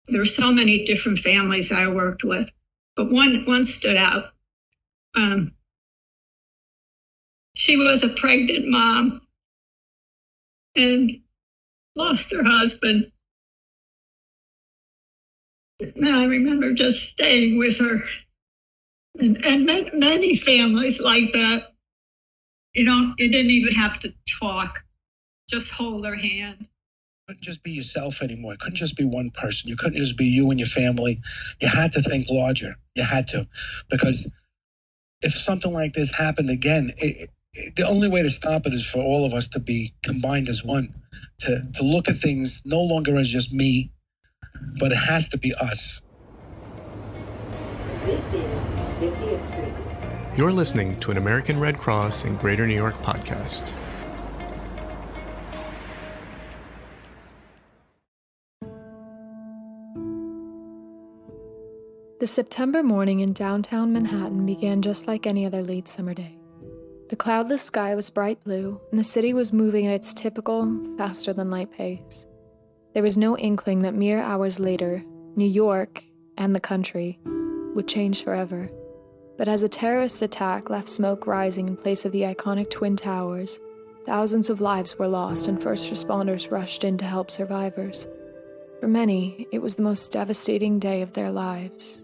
There were so many different families I worked with, but one stood out. She was a pregnant mom and lost her husband. And I remember just staying with her, and many families like that. You didn't even have to talk, just hold her hand. Couldn't just be yourself anymore. It couldn't just be one person. You couldn't just be you and your family. You had to think larger. You had to, because if something like this happened again, the only way to stop it is for all of us to be combined as one, to look at things no longer as just me, but it has to be us. You're listening to an American Red Cross in Greater New York podcast. The September morning in downtown Manhattan began just like any other late summer day. The cloudless sky was bright blue, and the city was moving at its typical, faster-than-light pace. There was no inkling that mere hours later, New York, and the country, would change forever. But as a terrorist attack left smoke rising in place of the iconic Twin Towers, thousands of lives were lost and first responders rushed in to help survivors. For many, it was the most devastating day of their lives.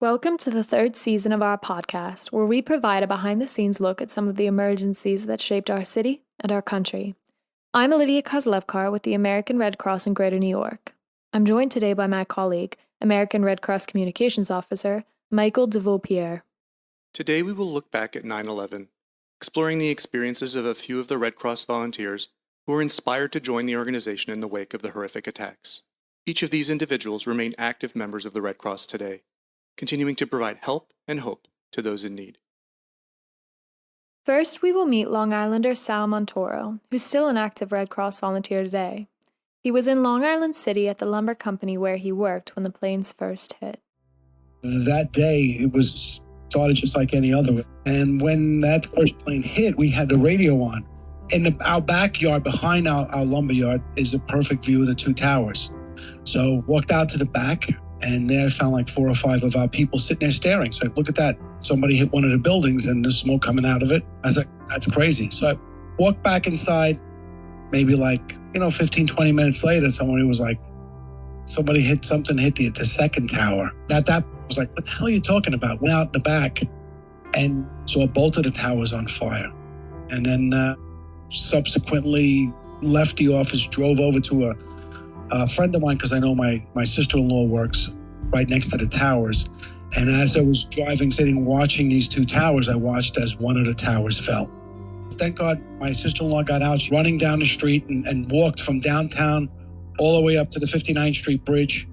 Welcome to the third season of our podcast, where we provide a behind-the-scenes look at some of the emergencies that shaped our city and our country. I'm Olivia Kozlevkar with the American Red Cross in Greater New York. I'm joined today by my colleague, American Red Cross Communications Officer, Michael DeVaupierre. Today we will look back at 9/11, exploring the experiences of a few of the Red Cross volunteers who were inspired to join the organization in the wake of the horrific attacks. Each of these individuals remain active members of the Red Cross today, continuing to provide help and hope to those in need. First, we will meet Long Islander Sal Montoro, who's still an active Red Cross volunteer today. He was in Long Island City at the lumber company where he worked when the planes first hit. That day, it was started just like any other. And when that first plane hit, we had the radio on. In our backyard, behind our lumber yard, is a perfect view of the two towers. So walked out to the back, and there I found like 4 or 5 of our people sitting there staring. So look at that. Somebody hit one of the buildings and there's smoke coming out of it. I was like, that's crazy. So I walked back inside, maybe 15, 20 minutes later, somebody was like, somebody hit the second tower. That was like, what the hell are you talking about? Went out the back and saw both of the towers on fire. And then subsequently left the office, drove over to a friend of mine, because I know my sister-in-law works right next to the towers. And as I was driving, sitting, watching these two towers, I watched as one of the towers fell. Thank God my sister-in-law got out, running down the street and walked from downtown all the way up to the 59th Street Bridge,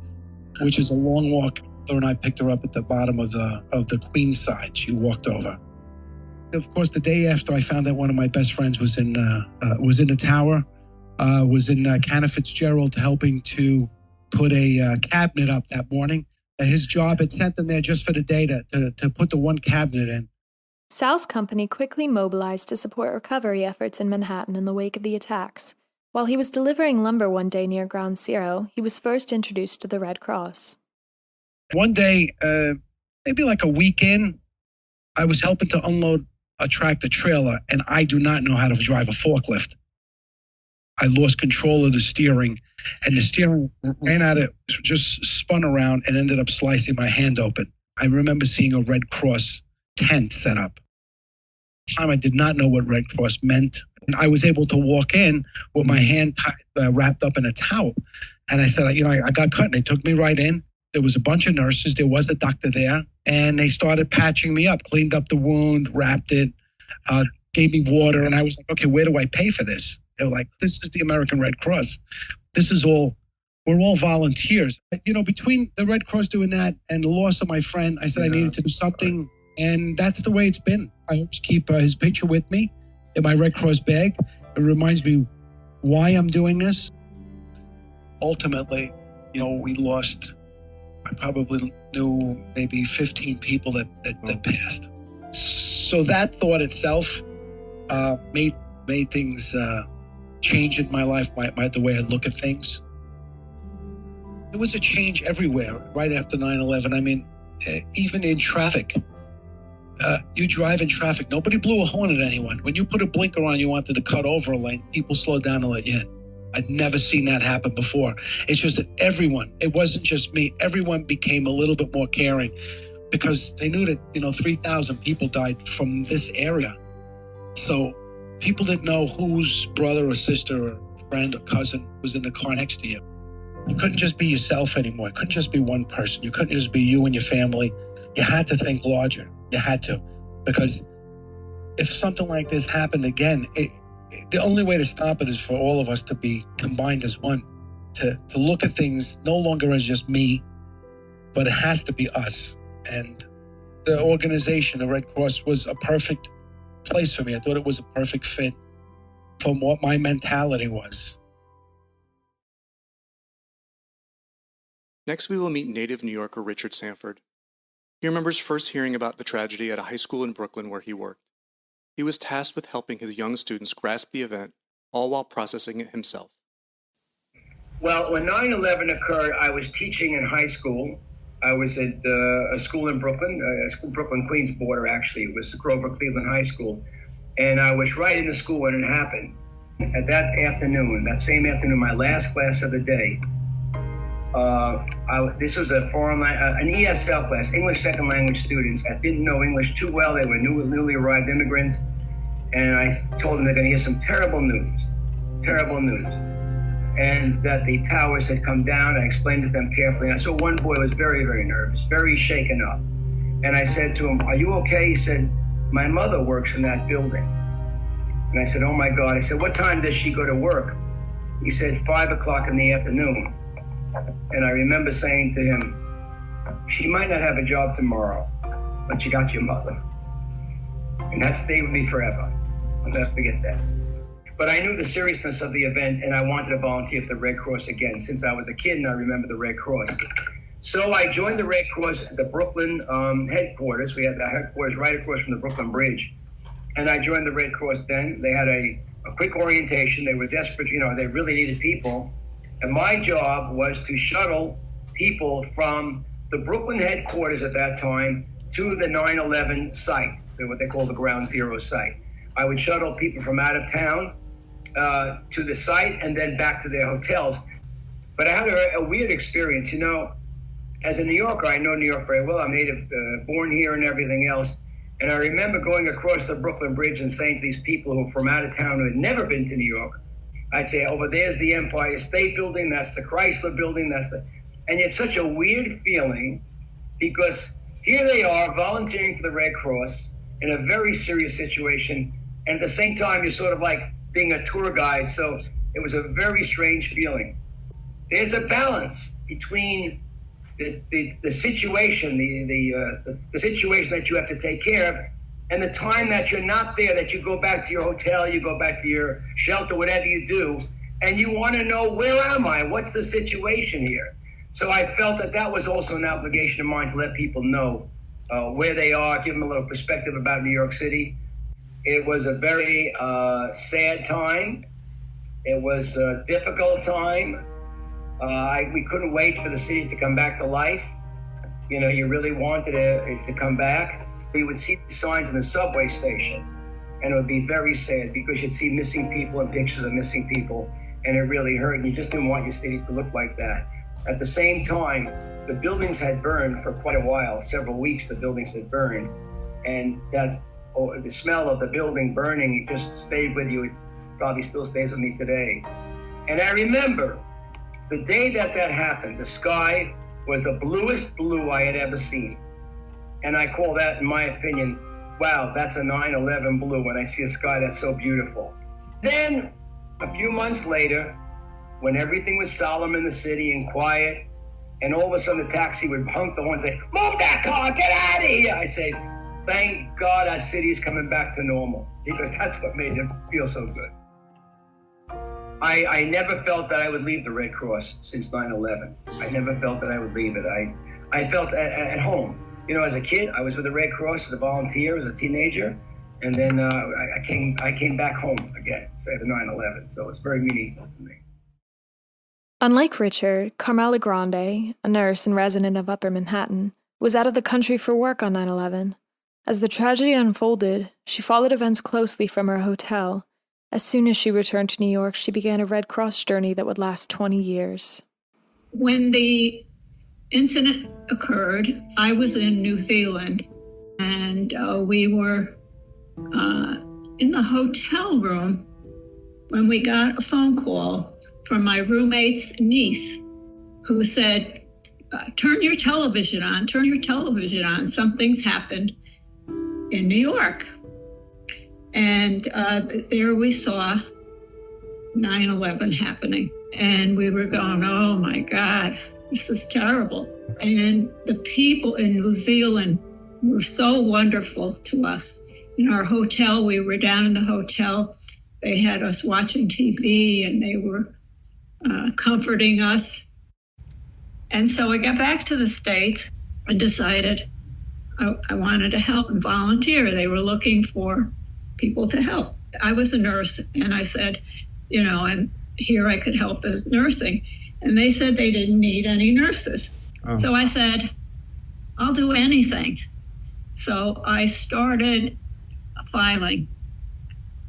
which is a long walk. Her and I picked her up at the bottom of the Queens side. She walked over. Of course, the day after, I found out one of my best friends was in the tower, was in Canna Fitzgerald helping to put a cabinet up that morning. His job had sent him there just for the day to put the one cabinet in. Sal's company quickly mobilized to support recovery efforts in Manhattan in the wake of the attacks. While he was delivering lumber one day near Ground Zero, he was first introduced to the Red Cross. One day, maybe like a week in, I was helping to unload a tractor trailer, and I do not know how to drive a forklift. I lost control of the steering, and the steering ran out of, just spun around and ended up slicing my hand open. I remember seeing a Red Cross tent set up. At the time, I did not know what Red Cross meant. And I was able to walk in with my hand wrapped up in a towel. And I said, I got cut. And they took me right in. There was a bunch of nurses. There was a doctor there. And they started patching me up, cleaned up the wound, wrapped it, gave me water. And I was like, okay, where do I pay for this? They were like, this is the American Red Cross. We're all volunteers. Between the Red Cross doing that and the loss of my friend, I said I needed to do something. And that's the way it's been. I always keep his picture with me in my Red Cross bag. It reminds me why I'm doing this. Ultimately, we lost, I probably knew maybe 15 people that passed. So that thought itself made things change in my life, the way I look at things. There was a change everywhere right after 9/11. I mean, even in traffic. You drive in traffic, nobody blew a horn at anyone. When you put a blinker on, you wanted to cut over a lane, people slowed down to let you in. I'd never seen that happen before. It's just that everyone, it wasn't just me, everyone became a little bit more caring because they knew that, 3,000 people died from this area. So people didn't know whose brother or sister or friend or cousin was in the car next to you. You couldn't just be yourself anymore. It couldn't just be one person. You couldn't just be you and your family. You had to think larger. You had to. Because if something like this happened again, the only way to stop it is for all of us to be combined as one, to look at things no longer as just me, but it has to be us. And the organization, the Red Cross, was a perfect place for me. I thought it was a perfect fit from what my mentality was. Next, we will meet native New Yorker Richard Sanford. He remembers first hearing about the tragedy at a high school in Brooklyn where he worked. He was tasked with helping his young students grasp the event, all while processing it himself. Well, when 9/11 occurred, I was teaching in high school. I was at a school in Brooklyn, Brooklyn-Queens border, actually. It was Grover Cleveland High School. And I was right in the school when it happened. At that same afternoon, my last class of the day, this was an ESL class, English Second Language students that didn't know English too well. They were newly arrived immigrants. And I told them they're going to hear some terrible news. And that the towers had come down. I explained to them carefully. And I saw one boy was very, very nervous, very shaken up. And I said to him, "Are you okay?" He said, "My mother works in that building." And I said, "Oh my God." I said, "What time does she go to work?" He said, 5 o'clock in the afternoon. And I remember saying to him, "She might not have a job tomorrow, but you got your mother." And that stayed with me forever. I'll never forget that. But I knew the seriousness of the event, and I wanted to volunteer for the Red Cross again. Since I was a kid and I remember the Red Cross. So I joined the Red Cross at the Brooklyn headquarters. We had the headquarters right across from the Brooklyn Bridge. And I joined the Red Cross then. They had a quick orientation. They were desperate, they really needed people. And my job was to shuttle people from the Brooklyn headquarters at that time to the 9/11 site, what they call the Ground Zero site. I would shuttle people from out of town to the site and then back to their hotels. But I had a weird experience. As a New Yorker, I know New York very well. I'm native, born here and everything else. And I remember going across the Brooklyn Bridge and saying to these people who were from out of town who had never been to New York, I'd say, over there's the Empire State Building, that's the Chrysler Building, and it's such a weird feeling because here they are volunteering for the Red Cross in a very serious situation. And at the same time, you're sort of like being a tour guide. So it was a very strange feeling. There's a balance between the situation, the situation that you have to take care of, and the time that you're not there, that you go back to your hotel, you go back to your shelter, whatever you do, and you want to know, where am I? What's the situation here? So I felt that was also an obligation of mine to let people know where they are, give them a little perspective about New York City. It was a very sad time. It was a difficult time. We couldn't wait for the city to come back to life. You really wanted it to come back. We would see the signs in the subway station, and it would be very sad because you'd see missing people and pictures of missing people, and it really hurt, and you just didn't want your city to look like that. At the same time, the buildings had burned for quite a while, several weeks the buildings had burned, and the smell of the building burning just stayed with you. It probably still stays with me today. And I remember the day that happened, the sky was the bluest blue I had ever seen. And I call that, in my opinion, wow, that's a 9/11 blue when I see a sky that's so beautiful. Then, a few months later, when everything was solemn in the city and quiet, and all of a sudden the taxi would honk the horn and say, "Move that car, get out of here!" I say, thank God our city is coming back to normal, because that's what made it feel so good. I never felt that I would leave the Red Cross since 9/11. I never felt that I would leave it. I felt at home. As a kid, I was with the Red Cross as a volunteer, as a teenager, and then I came back home again after 9/11. So it's very meaningful to me. Unlike Richard, Carmela Grande, a nurse and resident of Upper Manhattan, was out of the country for work on 9/11. As the tragedy unfolded, she followed events closely from her hotel. As soon as she returned to New York, she began a Red Cross journey that would last 20 years. When the incident occurred, I was in New Zealand, and we were in the hotel room when we got a phone call from my roommate's niece, who said, turn your television on, something's happened in New York. And there we saw 9/11 happening. And we were going, oh my God, this is terrible. And the people in New Zealand were so wonderful to us. In our hotel, we were down in the hotel. They had us watching TV, and they were comforting us. And so I got back to the States and decided I wanted to help and volunteer. They were looking for people to help. I was a nurse, and I said, and here I could help as nursing. And they said they didn't need any nurses. Oh. So I said, I'll do anything. So I started filing,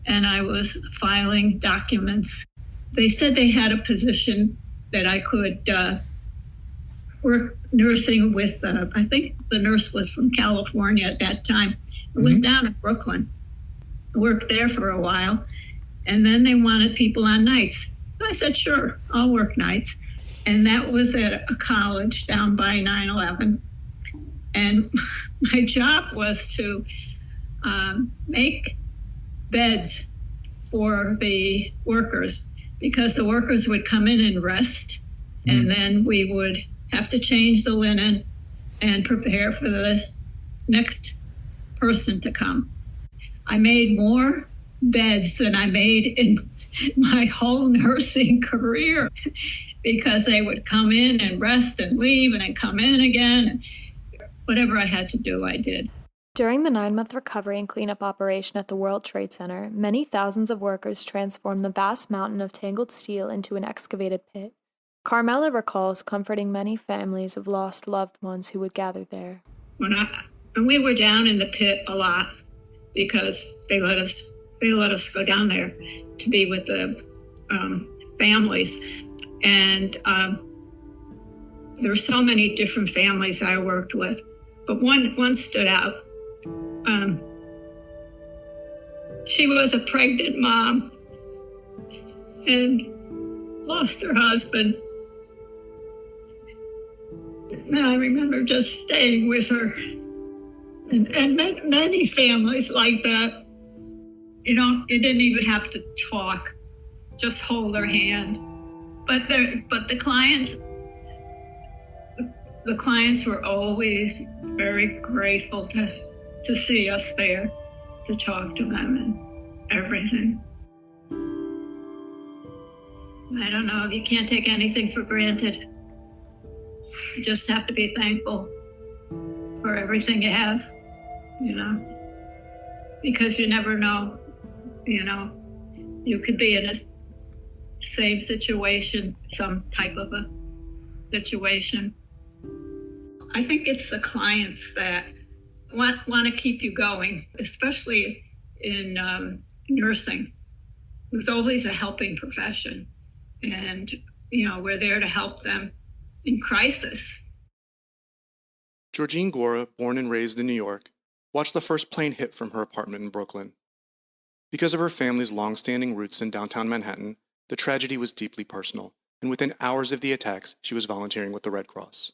and I was filing documents. They said they had a position that I could work nursing with, I think the nurse was from California at that time. It was down in Brooklyn. I worked there for a while, and then they wanted people on nights. So I said, sure, I'll work nights. And that was at a college down by 9/11. And my job was to make beds for the workers, because the workers would come in and rest, and then we would have to change the linen and prepare for the next person to come. I made more beds than I made in my whole nursing career, because they would come in and rest and leave and then come in again. Whatever I had to do, I did. During the 9-month recovery and cleanup operation at the World Trade Center, many thousands of workers transformed the vast mountain of tangled steel into an excavated pit. Carmela recalls comforting many families of lost loved ones who would gather there. When we were down in the pit a lot, because they let us go down there to be with the families. And there were so many different families I worked with, but one stood out. She was a pregnant mom and lost her husband. And I remember just staying with her, and many families like that. You didn't even have to talk, just hold her hand. But the clients were always very grateful to see us there, to talk to them and everything. I don't know, you can't take anything for granted. You just have to be thankful for everything you have, because you never know, you could be in a same situation, some type of a situation. I think it's the clients that want to keep you going, especially in nursing. It was always a helping profession, and we're there to help them in crisis. Georgine Gora, born and raised in New York, watched the first plane hit from her apartment in Brooklyn. Because of her family's long-standing roots in downtown Manhattan, the tragedy was deeply personal, and within hours of the attacks, she was volunteering with the Red Cross.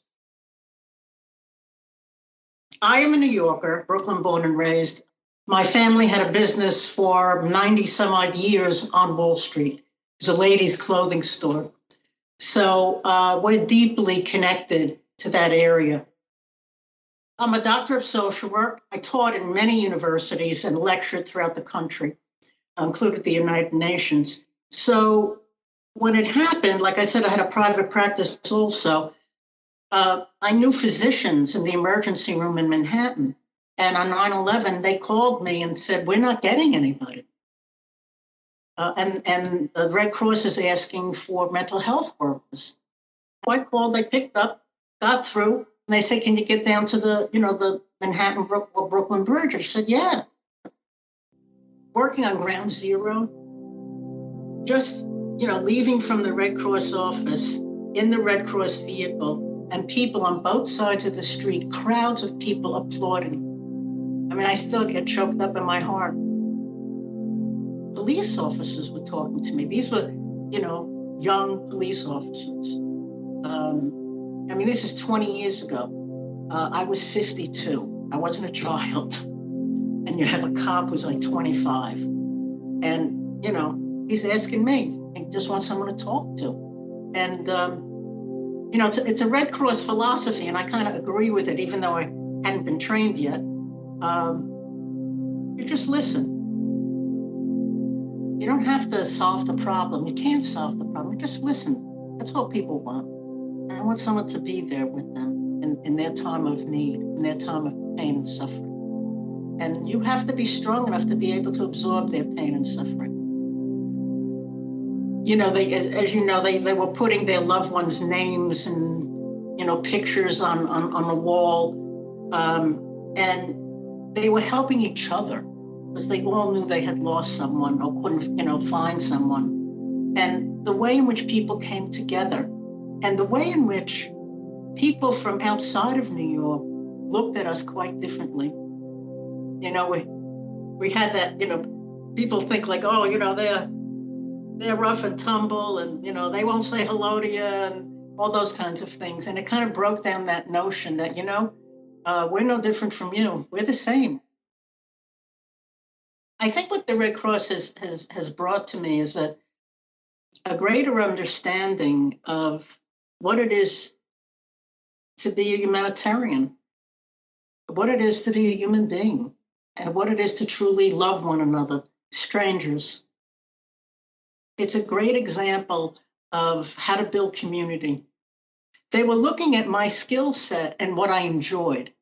I am a New Yorker, Brooklyn born and raised. My family had a business for 90 some odd years on Wall Street. It was a ladies' clothing store. So we're deeply connected to that area. I'm a doctor of social work. I taught in many universities and lectured throughout the country, including the United Nations. So when it happened, like I said, I had a private practice also. I knew physicians in the emergency room in Manhattan. And on 9/11, they called me and said, we're not getting anybody. And the Red Cross is asking for mental health workers. I called, they picked up, got through, and they said, can you get down to the Manhattan or Brooklyn Bridge? I said, yeah. Working on ground zero, just, leaving from the Red Cross office in the Red Cross vehicle and people on both sides of the street, crowds of people applauding. I mean, I still get choked up in my heart. Police officers were talking to me. These were, young police officers. This is 20 years ago. I was 52. I wasn't a child. And you have a cop who's like 25. And, he's asking me. He just wants someone to talk to. And, it's a Red Cross philosophy, and I kind of agree with it, even though I hadn't been trained yet. You just listen. You don't have to solve the problem. You can't solve the problem. You just listen. That's what people want. I want someone to be there with them in their time of need, in their time of pain and suffering. And you have to be strong enough to be able to absorb their pain and suffering. They were putting their loved ones' names and, pictures on the wall. And they were helping each other because they all knew they had lost someone or couldn't, find someone. And the way in which people came together and the way in which people from outside of New York looked at us quite differently. We had that, people think like, they're rough and tumble and, they won't say hello to you and all those kinds of things. And it kind of broke down that notion that, we're no different from you. We're the same. I think what the Red Cross has brought to me is a greater understanding of what it is to be a humanitarian, what it is to be a human being, and what it is to truly love one another, strangers. It's a great example of how to build community. They were looking at my skill set and what I enjoyed.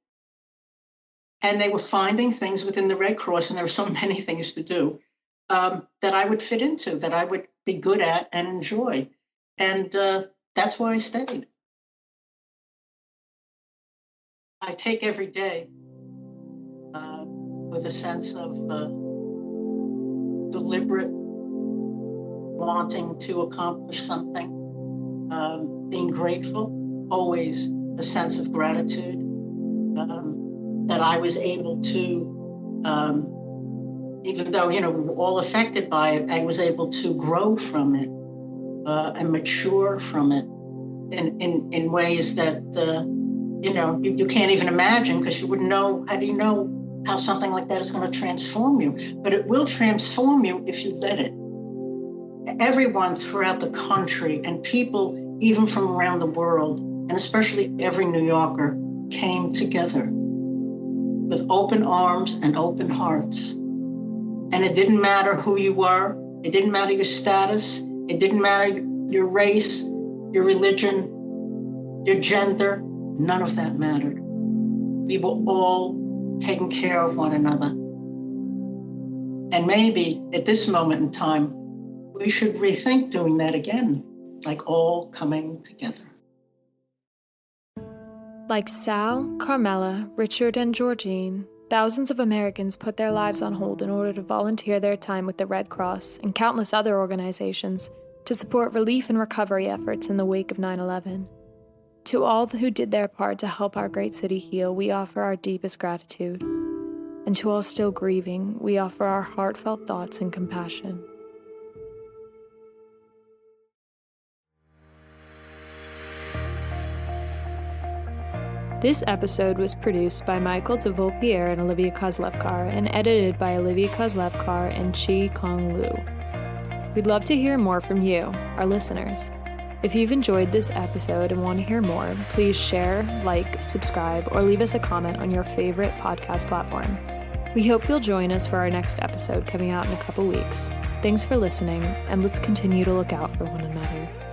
And they were finding things within the Red Cross, and there were so many things to do, that I would fit into, that I would be good at and enjoy. And that's why I stayed. I take every day with a sense of deliberate wanting to accomplish something, being grateful, always a sense of gratitude, that I was able to, even though, we're all affected by it, I was able to grow from it and mature from it in ways that, you can't even imagine because you wouldn't know. How do you know how something like that is going to transform you? But it will transform you if you let it. Everyone throughout the country and people even from around the world, and especially every New Yorker, came together with open arms and open hearts. And it didn't matter who you were. It didn't matter your status. It didn't matter your race, your religion, your gender. None of that mattered. We were all taking care of one another. And maybe at this moment in time, we should rethink doing that again, like all coming together. Like Sal, Carmela, Richard, and Georgine, thousands of Americans put their lives on hold in order to volunteer their time with the Red Cross and countless other organizations to support relief and recovery efforts in the wake of 9/11. To all who did their part to help our great city heal, we offer our deepest gratitude. And to all still grieving, we offer our heartfelt thoughts and compassion. This episode was produced by Michael DeVolpierre and Olivia Kozlevkar and edited by Olivia Kozlevkar and Chi Kong Liu. We'd love to hear more from you, our listeners. If you've enjoyed this episode and want to hear more, please share, like, subscribe, or leave us a comment on your favorite podcast platform. We hope you'll join us for our next episode coming out in a couple weeks. Thanks for listening, and let's continue to look out for one another.